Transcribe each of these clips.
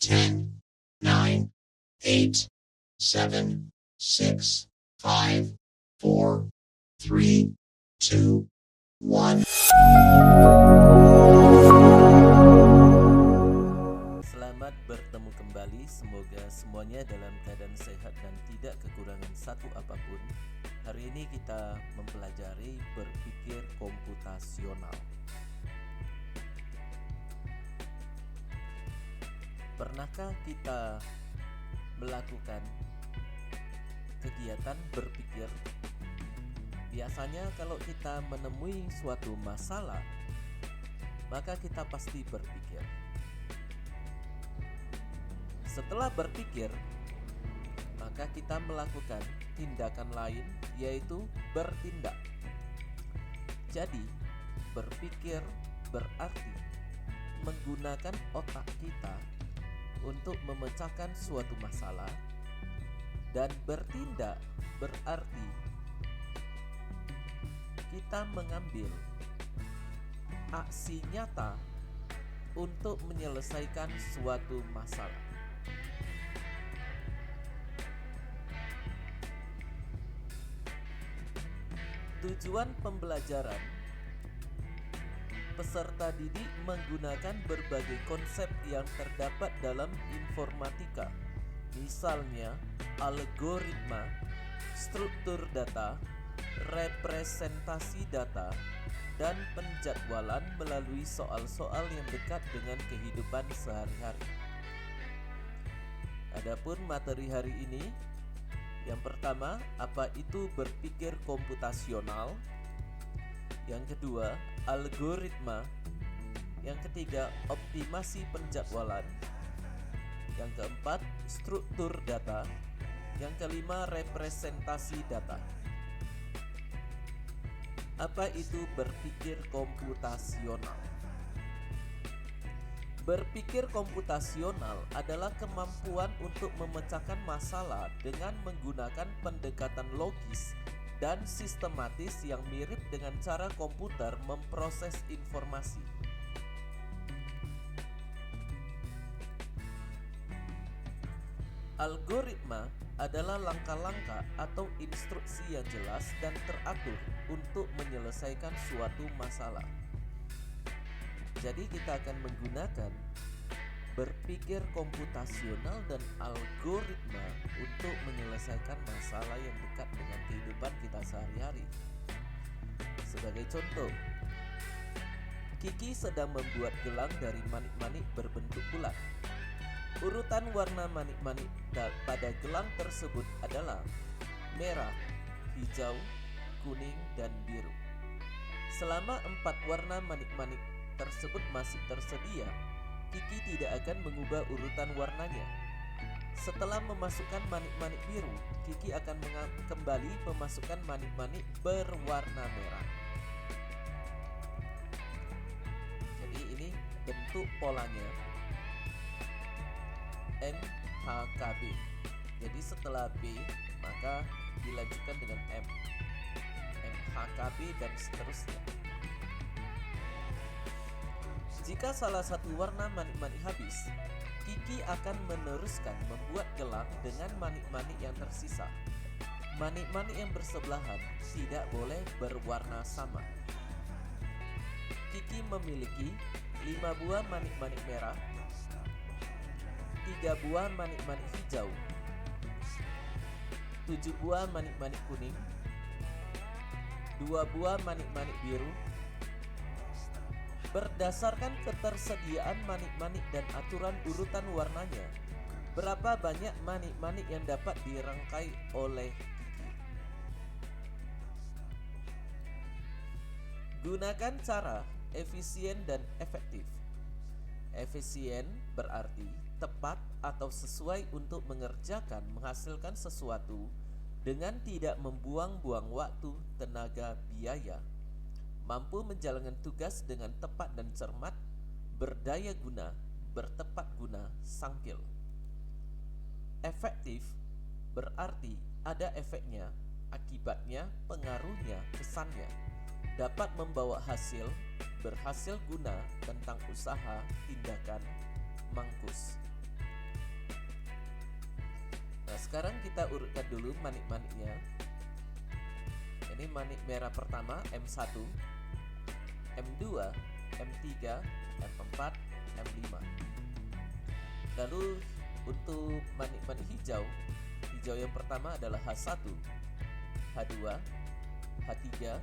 10, 9, 8, 7, 6, 5, 4, 3, 2, 1. Selamat bertemu kembali, semoga semuanya dalam keadaan sehat dan tidak kekurangan satu apapun. Hari ini kita mempelajari berpikir komputasional. Pernahkah kita melakukan kegiatan berpikir? Biasanya kalau kita menemui suatu masalah, maka kita pasti berpikir. Setelah berpikir, maka kita melakukan tindakan lain, yaitu bertindak. Jadi, berpikir berarti menggunakan otak kita untuk memecahkan suatu masalah, dan bertindak berarti kita mengambil aksi nyata untuk menyelesaikan suatu masalah. Tujuan pembelajaran peserta didik menggunakan berbagai konsep yang terdapat dalam informatika, misalnya algoritma, struktur data, representasi data, dan penjadwalan melalui soal-soal yang dekat dengan kehidupan sehari-hari. Adapun materi hari ini, yang pertama, apa itu berpikir komputasional? Yang kedua, algoritma. Yang ketiga, optimasi penjadwalan. Yang keempat, struktur data. Yang kelima, representasi data. Apa itu berpikir komputasional? Berpikir komputasional adalah kemampuan untuk memecahkan masalah dengan menggunakan pendekatan logis dan sistematis yang mirip dengan cara komputer memproses informasi. Algoritma adalah langkah-langkah atau instruksi yang jelas dan teratur untuk menyelesaikan suatu masalah. Jadi kita akan menggunakan berpikir komputasional dan algoritma untuk menyelesaikan masalah yang dekat dengan kehidupan kita sehari-hari. Sebagai contoh, Kiki sedang membuat gelang dari manik-manik berbentuk bulat. Urutan warna manik-manik pada gelang tersebut adalah merah, hijau, kuning, dan biru. Selama 4 warna manik-manik tersebut masih tersedia, Kiki tidak akan mengubah urutan warnanya. Setelah memasukkan manik-manik biru, Kiki akan kembali memasukkan manik-manik berwarna merah. Jadi ini bentuk polanya MHKB. Jadi setelah B, maka dilanjutkan dengan M, MHKB, dan seterusnya. Jika salah satu warna manik-manik habis, Kiki akan meneruskan membuat gelang dengan manik-manik yang tersisa. Manik-manik yang bersebelahan tidak boleh berwarna sama. Kiki memiliki 5 buah manik-manik merah, 3 buah manik-manik hijau, 7 buah manik-manik kuning, 2 buah manik-manik biru. Berdasarkan ketersediaan manik-manik dan aturan urutan warnanya, berapa banyak manik-manik yang dapat dirangkai oleh Kiki? Gunakan cara efisien dan efektif. Efisien berarti tepat atau sesuai untuk menghasilkan sesuatu dengan tidak membuang-buang waktu, tenaga, biaya. Mampu menjalankan tugas dengan tepat dan cermat, berdaya guna, bertepat guna, sangkil. Efektif berarti ada efeknya, akibatnya, pengaruhnya, kesannya, dapat membawa hasil, berhasil guna, tentang usaha, tindakan, mangkus. sekarang kita urutkan dulu manik-maniknya. Ini manik merah pertama M1, M2, M3, M4, M5. Lalu untuk manik-manik hijau yang pertama adalah H1, H2, H3.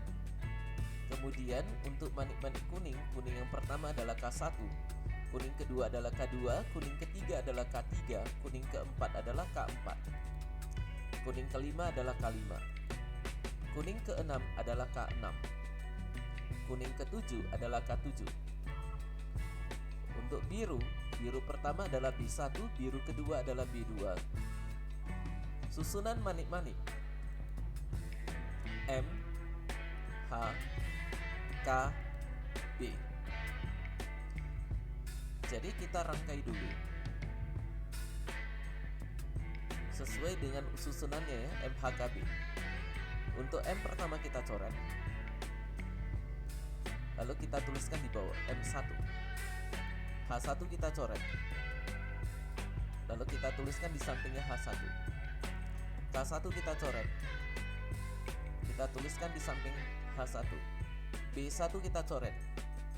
Kemudian untuk manik-manik kuning yang pertama adalah K1, kuning kedua adalah K2, kuning ketiga adalah K3, kuning keempat adalah K4, kuning kelima adalah K5, kuning keenam adalah K6, kuning ketujuh adalah K7. Untuk biru pertama adalah B1, biru kedua adalah B2. Susunan manik-manik M, H, K, B. Jadi kita rangkai dulu sesuai dengan susunannya ya, M, H, K, B. Untuk M pertama kita coret, lalu kita tuliskan di bawah M1. H1 kita coret, lalu kita tuliskan di sampingnya H1. K1 kita coret, kita tuliskan di samping H1. B1 kita coret,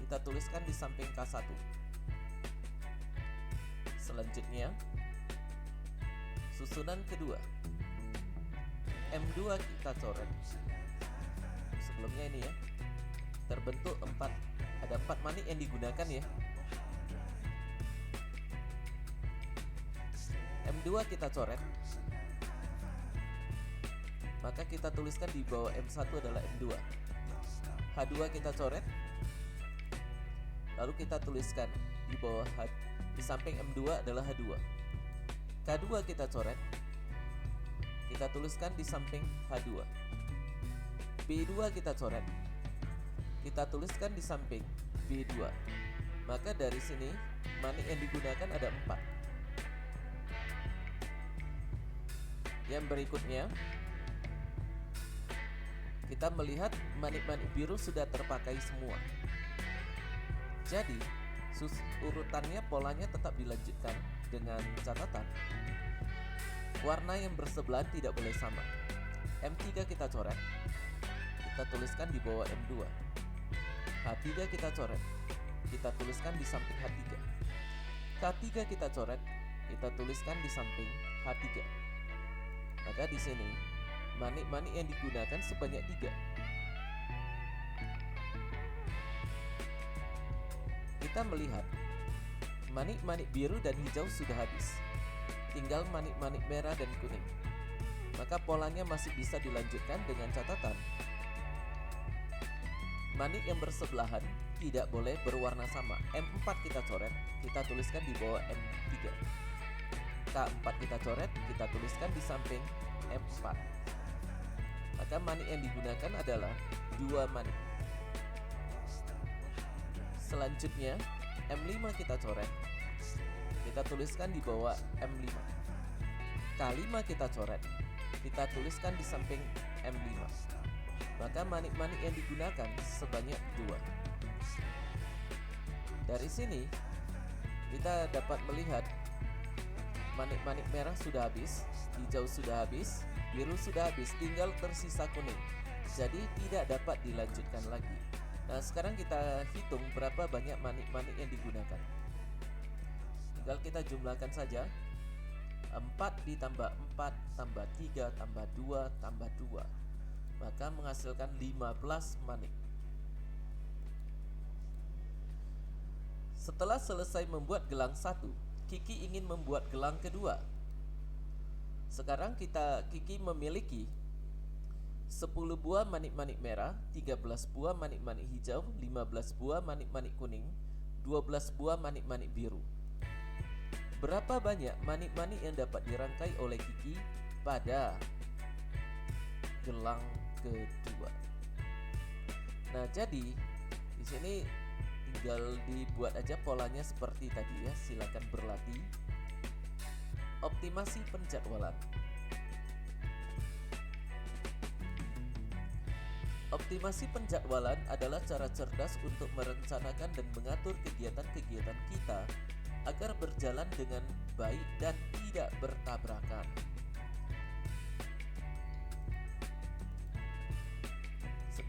kita tuliskan di samping K1. Selanjutnya susunan kedua, M2 kita coret. Sebelumnya ini ya, terbentuk ada 4 manik yang digunakan ya. M2 kita coret, maka kita tuliskan di bawah M1 adalah M2. H2 kita coret, lalu kita tuliskan di bawah di samping M2 adalah H2. K2 kita coret, kita tuliskan di samping H2. B2 kita coret, kita tuliskan di samping B2. Maka dari sini manik yang digunakan ada 4. Yang berikutnya, kita melihat manik-manik biru sudah terpakai semua. Jadi, urutannya polanya tetap dilanjutkan dengan catatan warna yang bersebelahan tidak boleh sama. M3 kita coret, kita tuliskan di bawah M2. H3 kita coret, kita tuliskan di samping H3. K3 kita coret, kita tuliskan di samping H3. Maka di sini manik-manik yang digunakan sebanyak 3. Kita melihat manik-manik biru dan hijau sudah habis. Tinggal manik-manik merah dan kuning. Maka polanya masih bisa dilanjutkan dengan catatan manik yang bersebelahan tidak boleh berwarna sama. M4 kita coret, kita tuliskan di bawah M3. K4 kita coret, kita tuliskan di samping M4. Maka manik yang digunakan adalah 2 manik. Selanjutnya M5 kita coret, kita tuliskan di bawah M5. K5 kita coret, kita tuliskan di samping M5. Maka manik-manik yang digunakan sebanyak 2. Dari sini kita dapat melihat manik-manik merah sudah habis, hijau sudah habis, biru sudah habis, tinggal tersisa kuning. Jadi tidak dapat dilanjutkan lagi. Nah, sekarang kita hitung berapa banyak manik-manik yang digunakan. Tinggal kita jumlahkan saja. 4 ditambah 4 tambah 3 tambah 2 tambah 2. Maka menghasilkan 15 manik. Setelah selesai membuat gelang 1, Kiki ingin membuat gelang kedua. Sekarang Kiki memiliki 10 buah manik-manik merah, 13 buah manik-manik hijau, 15 buah manik-manik kuning, 12 buah manik-manik biru. Berapa banyak manik-manik yang dapat dirangkai oleh Kiki pada gelang kedua? Nah, jadi di sini tinggal dibuat aja polanya seperti tadi ya. Silakan berlatih. Optimasi penjadwalan. Optimasi penjadwalan adalah cara cerdas untuk merencanakan dan mengatur kegiatan-kegiatan kita agar berjalan dengan baik dan tidak bertabrakan.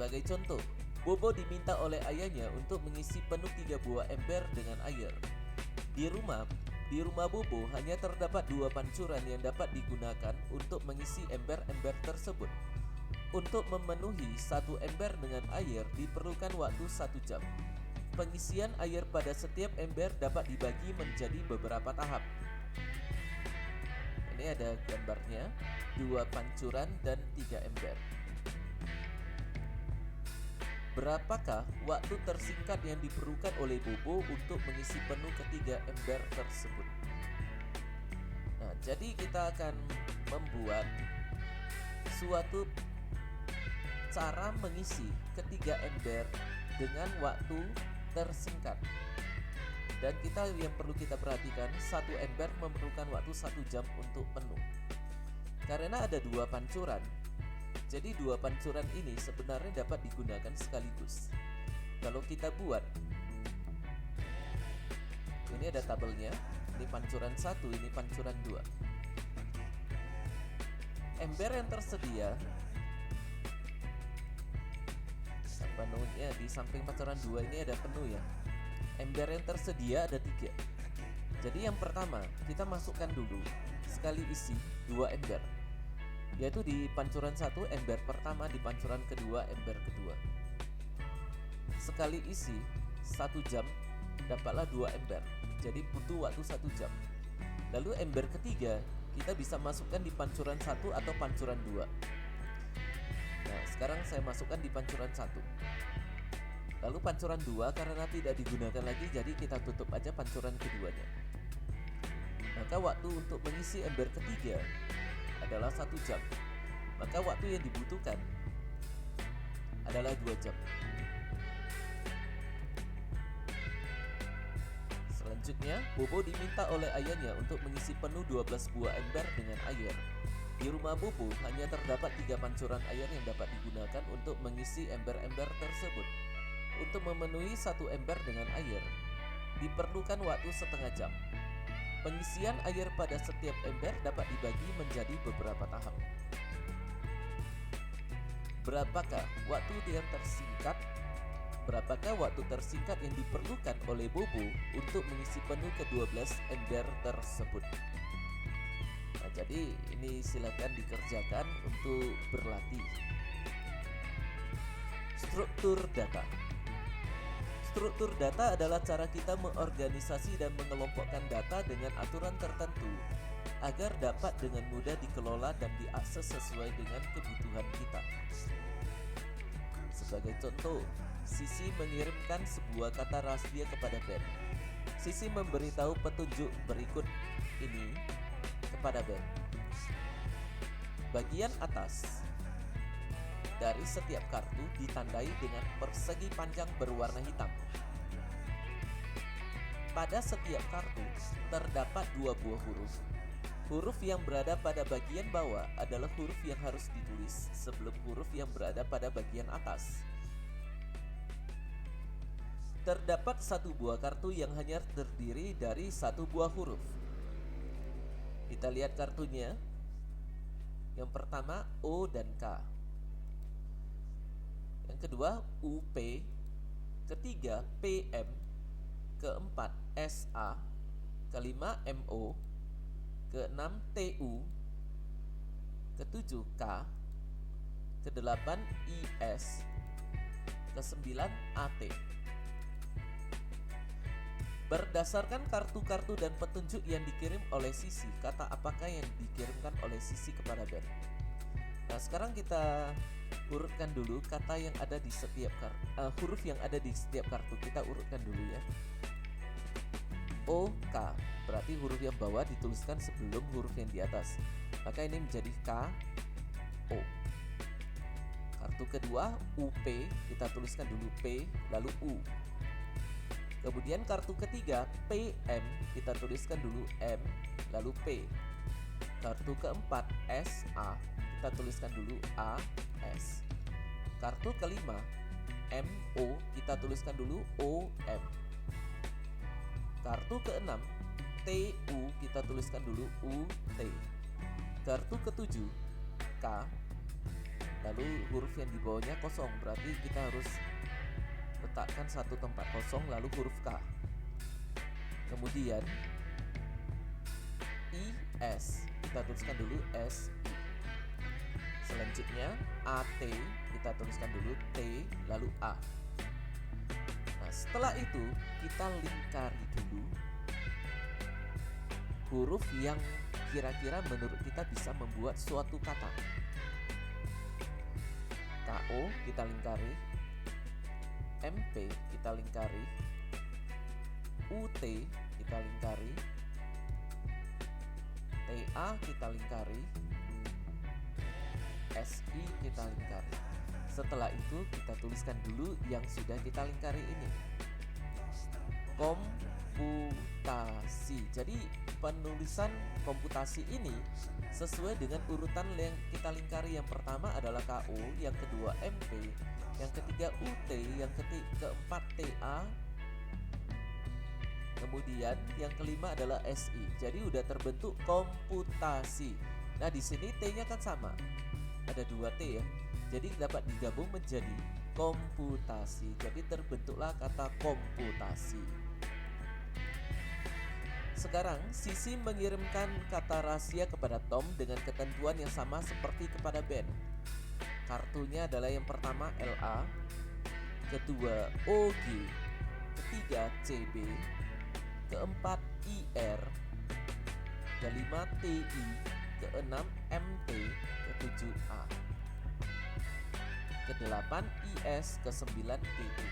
Sebagai contoh, Bobo diminta oleh ayahnya untuk mengisi penuh 3 buah ember dengan air. Di rumah Bobo hanya terdapat 2 pancuran yang dapat digunakan untuk mengisi ember-ember tersebut. Untuk memenuhi 1 ember dengan air diperlukan waktu 1 jam. Pengisian air pada setiap ember dapat dibagi menjadi beberapa tahap. Ini ada gambarnya, 2 pancuran dan 3 ember. Berapakah waktu tersingkat yang diperlukan oleh Bobo untuk mengisi penuh ketiga ember tersebut? Nah, jadi kita akan membuat suatu cara mengisi ketiga ember dengan waktu tersingkat. Dan yang perlu kita perhatikan, 1 ember memerlukan waktu 1 jam untuk penuh. Karena ada 2 pancuran, jadi 2 pancuran ini sebenarnya dapat digunakan sekaligus. Kalau kita buat, ini ada tabelnya, ini pancuran 1, ini pancuran 2. Ember yang tersedia, penuhnya di samping pancuran 2 ini ada penuh ya. Ember yang tersedia ada 3. Jadi yang pertama, kita masukkan dulu sekali isi 2 ember, yaitu di pancuran 1 ember pertama, di pancuran kedua ember kedua. Sekali isi 1 jam dapatlah 2 ember, jadi butuh waktu 1 jam. Lalu ember ketiga kita bisa masukkan di pancuran 1 atau pancuran 2. Nah, sekarang saya masukkan di pancuran 1. Lalu pancuran 2 karena tidak digunakan lagi, jadi kita tutup aja pancuran keduanya. Maka waktu untuk mengisi ember ketiga adalah 1 jam. Maka waktu yang dibutuhkan adalah 2 jam. Selanjutnya, Bobo diminta oleh ayahnya untuk mengisi penuh 12 buah ember dengan air. Di rumah Bobo hanya terdapat 3 pancuran air yang dapat digunakan untuk mengisi ember-ember tersebut. Untuk memenuhi 1 ember dengan air, diperlukan waktu setengah jam. Pengisian air pada setiap ember dapat dibagi menjadi beberapa tahap. Berapakah waktu yang tersingkat? Berapakah waktu tersingkat yang diperlukan oleh Bobo untuk mengisi penuh ke-12 ember tersebut? Nah, jadi ini silakan dikerjakan untuk berlatih. Struktur data. Struktur data adalah cara kita mengorganisasi dan mengelompokkan data dengan aturan tertentu agar dapat dengan mudah dikelola dan diakses sesuai dengan kebutuhan kita. Sebagai contoh, Sisi mengirimkan sebuah kata rahasia kepada Ben. Sisi memberitahu petunjuk berikut ini kepada Ben. Bagian atas dari setiap kartu ditandai dengan persegi panjang berwarna hitam. Pada setiap kartu terdapat 2 buah huruf. Huruf yang berada pada bagian bawah adalah huruf yang harus ditulis sebelum huruf yang berada pada bagian atas. Terdapat 1 buah kartu yang hanya terdiri dari 1 buah huruf. Kita lihat kartunya. Yang pertama O dan K. Yang kedua UP, ketiga PM, keempat SA, kelima MO, keenam TU, ketujuh K, kedelapan IS, kesembilan AT. Berdasarkan kartu-kartu dan petunjuk yang dikirim oleh Sisi, kata apakah yang dikirimkan oleh Sisi kepada Ben? Nah, sekarang kita urutkan dulu kata yang ada di setiap huruf yang ada di setiap kartu. Kita urutkan dulu ya. O, K, berarti huruf yang bawah dituliskan sebelum huruf yang di atas. Maka ini menjadi K, O. Kartu kedua UP, kita tuliskan dulu P, lalu U. Kemudian kartu ketiga PM, kita tuliskan dulu M, lalu P. Kartu keempat SA, kita tuliskan dulu A, S. Kartu kelima MO, kita tuliskan dulu O, M. Kartu keenam TU, kita tuliskan dulu U, T. Kartu ketujuh K, lalu huruf yang di bawahnya kosong, berarti kita harus letakkan satu tempat kosong lalu huruf K. Kemudian IS, kita tuliskan dulu SI. Selanjutnya AT, kita tuliskan dulu T lalu A. Nah, setelah itu kita lingkari dulu huruf yang kira-kira menurut kita bisa membuat suatu kata. KO kita lingkari, MP kita lingkari, UT kita lingkari, TA kita lingkari, SI kita lingkari. Setelah itu kita tuliskan dulu yang sudah kita lingkari ini. Komputasi. Jadi penulisan komputasi ini sesuai dengan urutan yang kita lingkari. Yang pertama adalah KO, yang kedua MP, yang ketiga UT, yang keempat TA, kemudian yang kelima adalah SI. Jadi udah terbentuk komputasi. Nah, di sini T-nya kan sama. Ada 2 T ya. Jadi dapat digabung menjadi komputasi. Jadi terbentuklah kata komputasi. Sekarang Sisi mengirimkan kata rahasia kepada Tom dengan ketentuan yang sama seperti kepada Ben. Kartunya adalah yang pertama LA, kedua OG, ketiga CB, keempat IR, kelima TI, keenam MT, ketujuh A, kedelapan IS, kesembilan DI.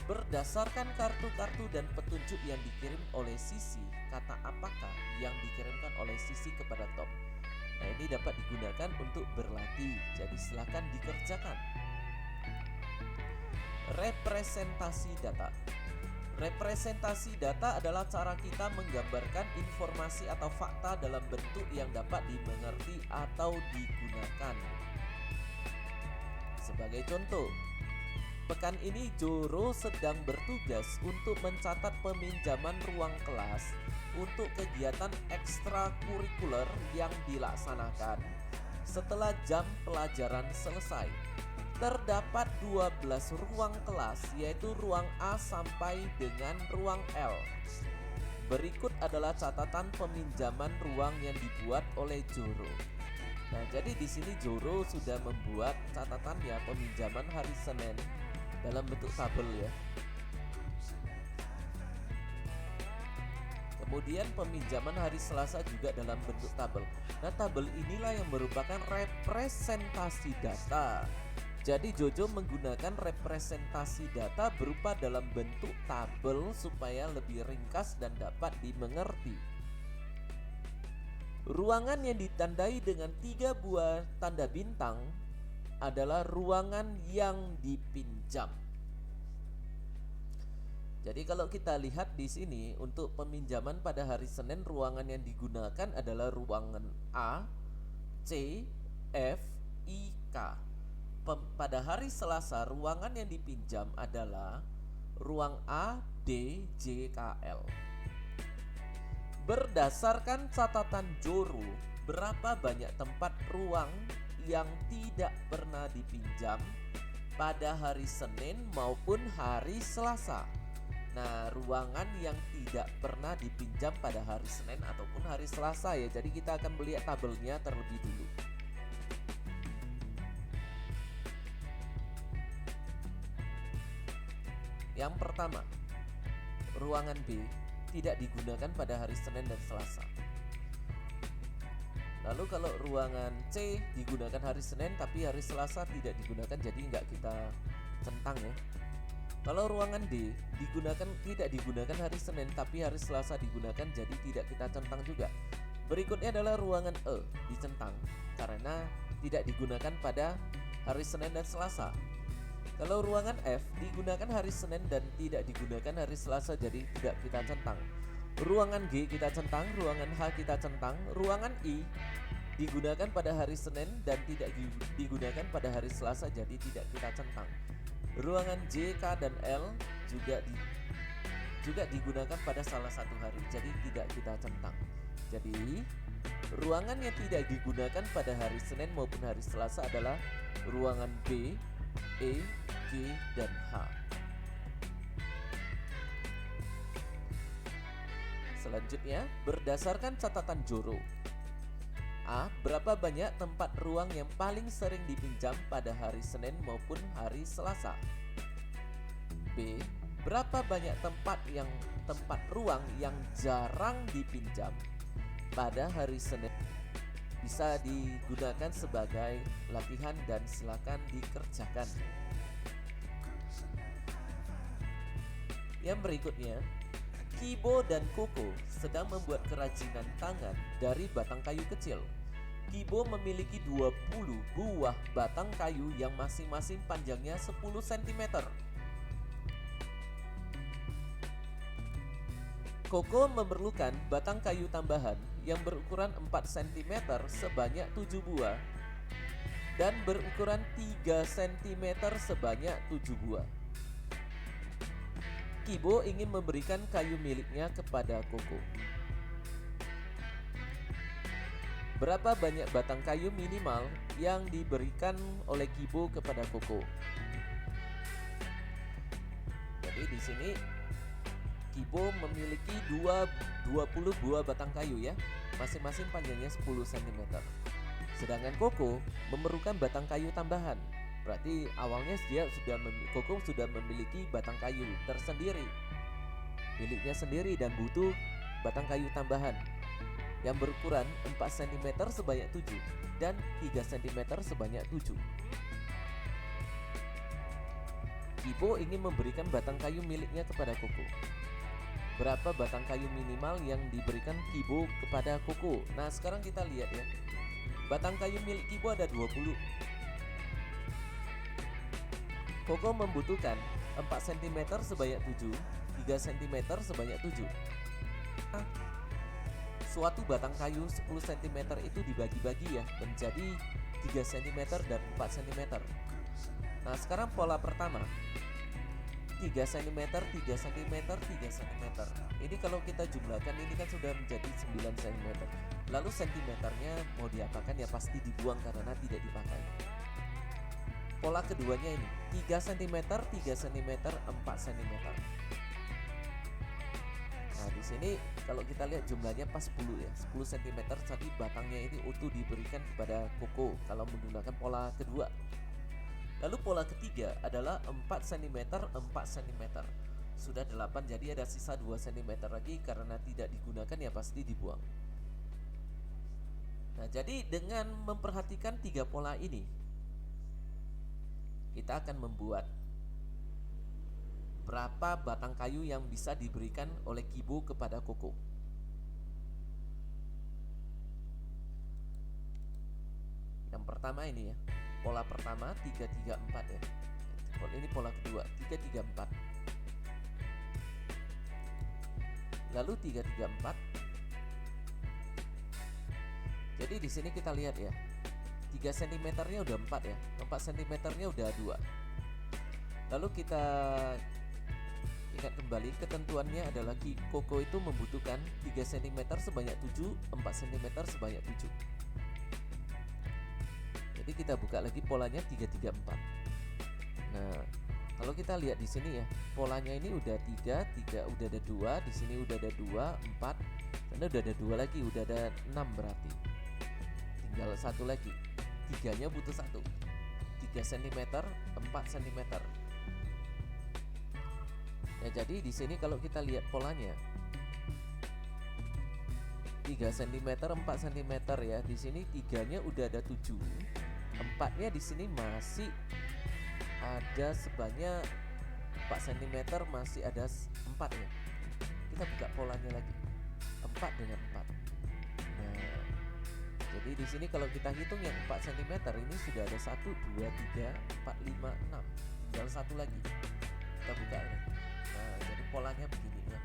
Berdasarkan kartu-kartu dan petunjuk yang dikirim oleh Sisi, kata apakah yang dikirimkan oleh Sisi kepada Tom? Nah, ini dapat digunakan untuk berlatih, jadi silakan dikerjakan. Representasi data. Representasi data adalah cara kita menggambarkan informasi atau fakta dalam bentuk yang dapat dimengerti atau digunakan. Sebagai contoh, pekan ini Joro sedang bertugas untuk mencatat peminjaman ruang kelas untuk kegiatan ekstrakurikuler yang dilaksanakan setelah jam pelajaran selesai. Terdapat 12 ruang kelas, yaitu ruang A sampai dengan ruang L. Berikut adalah catatan peminjaman ruang yang dibuat oleh Joro. Nah, jadi di sini Joro sudah membuat catatan ya peminjaman hari Senin dalam bentuk tabel ya. Kemudian peminjaman hari Selasa juga dalam bentuk tabel. Nah, tabel inilah yang merupakan representasi data. Jadi Jojo menggunakan representasi data berupa dalam bentuk tabel supaya lebih ringkas dan dapat dimengerti. Ruangan yang ditandai dengan 3 buah tanda bintang adalah ruangan yang dipinjam. Jadi kalau kita lihat di sini untuk peminjaman pada hari Senin, ruangan yang digunakan adalah ruangan A, C, F, I, K. Pada hari Selasa, ruangan yang dipinjam adalah ruang A, D, J, K, L. Berdasarkan catatan Joro, berapa banyak tempat ruang yang tidak pernah dipinjam pada hari Senin maupun hari Selasa? Nah, ruangan yang tidak pernah dipinjam pada hari Senin ataupun hari Selasa ya. Jadi kita akan melihat tabelnya terlebih dulu. Yang pertama, ruangan B tidak digunakan pada hari Senin dan Selasa. Lalu kalau ruangan C digunakan hari Senin tapi hari Selasa tidak digunakan, jadi nggak kita centang ya. Kalau ruangan D tidak digunakan hari Senin tapi hari Selasa digunakan, jadi tidak kita centang juga. Berikutnya adalah ruangan E dicentang karena tidak digunakan pada hari Senin dan Selasa. Kalau ruangan F digunakan hari Senin dan tidak digunakan hari Selasa, jadi tidak kita centang. Ruangan G kita centang, ruangan H kita centang, ruangan I digunakan pada hari Senin dan tidak digunakan pada hari Selasa, jadi tidak kita centang. Ruangan J, K, dan L juga digunakan pada salah satu hari, jadi tidak kita centang. Jadi Ruangan yang tidak digunakan pada hari Senin maupun hari Selasa adalah ruangan B, E, G, dan H. Selanjutnya, berdasarkan catatan Joro. A. Berapa banyak tempat ruang yang paling sering dipinjam pada hari Senin maupun hari Selasa? B. Berapa banyak tempat ruang yang jarang dipinjam pada hari Senin? Bisa digunakan sebagai latihan dan silakan dikerjakan. Yang berikutnya, Kibo dan Koko sedang membuat kerajinan tangan dari batang kayu kecil. Kibo memiliki 20 buah batang kayu yang masing-masing panjangnya 10 cm. Koko memerlukan batang kayu tambahan yang berukuran 4 cm sebanyak 7 buah dan berukuran 3 cm sebanyak 7 buah. Kibo ingin memberikan kayu miliknya kepada Koko. Berapa banyak batang kayu minimal yang diberikan oleh Kibo kepada Koko? Jadi di sini Kibo memiliki 20 buah batang kayu ya, masing-masing panjangnya 10 cm. Sedangkan Koko memerlukan batang kayu tambahan. Berarti awalnya Koko sudah memiliki batang kayu tersendiri, miliknya sendiri, dan butuh batang kayu tambahan yang berukuran 4 cm sebanyak 7 dan 3 cm sebanyak 7. Kibo ingin memberikan batang kayu miliknya kepada Koko. Berapa batang kayu minimal yang diberikan Kibo kepada Koko? Nah, sekarang kita lihat ya. Batang kayu milik Kibo ada 20. Koko membutuhkan 4 cm sebanyak 7, 3 cm sebanyak 7. Suatu batang kayu 10 cm itu dibagi-bagi ya menjadi 3 cm dan 4 cm. Nah, sekarang pola pertama. 3 cm, 3 cm, 3 cm. Ini kalau kita jumlahkan ini kan sudah menjadi 9 cm. Lalu sentimeternya mau diapakan ya pasti dibuang karena tidak dipakai. Pola keduanya ini 3 cm, 3 cm, 4 cm. Nah, di sini kalau kita lihat jumlahnya pas 10 ya, 10 cm, tapi batangnya ini utuh diberikan kepada Koko kalau menggunakan pola kedua. Lalu pola ketiga adalah 4 cm, 4 cm. Sudah 8, jadi ada sisa 2 cm lagi karena tidak digunakan ya pasti dibuang. Nah, jadi dengan memperhatikan 3 pola ini, kita akan membuat berapa batang kayu yang bisa diberikan oleh Kibo kepada Koko. Yang pertama ini ya, pola pertama 3, 3, 4 ya. Ini pola kedua 3, 3, 4. Lalu 3, 3, 4. Jadi di sini kita lihat ya, 3 cm-nya udah 4 ya, 4 cm-nya udah 2. Lalu kita ingat kembali ketentuannya adalah Koko itu membutuhkan 3 cm sebanyak 7, 4 cm sebanyak 7. Jadi kita buka lagi polanya 3, 3, 4. Nah, kalau kita lihat di sini ya, polanya ini udah 3, udah ada 2, di sini udah ada 2, 4, dan udah ada 2 lagi, udah ada 6 berarti. Tinggal satu lagi. 3-nya butuh 1. 3 cm, 4 cm. Ya, jadi di sini kalau kita lihat polanya 3 cm, 4 cm ya. Di sini 3-nya udah ada 7. 4-nya di sini masih ada sebanyak 4 cm, masih ada 4 ya. Kita buka polanya lagi. 4 dengan 4. Nah, jadi di sini kalau kita hitung yang 4 cm ini sudah ada 1, 2, 3, 4, 5, 6. Tinggal satu lagi. Kita buka ini. Nah, jadi polanya begini ya.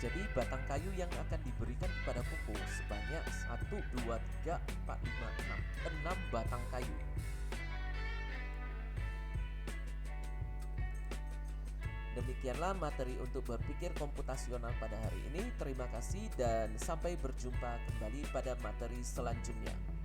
Jadi batang kayu yang akan diberikan kepada Koko sebanyak 1, 2, 3, 4, 5, 6. 6 batang kayu. Demikianlah materi untuk berpikir komputasional pada hari ini. Terima kasih dan sampai berjumpa kembali pada materi selanjutnya.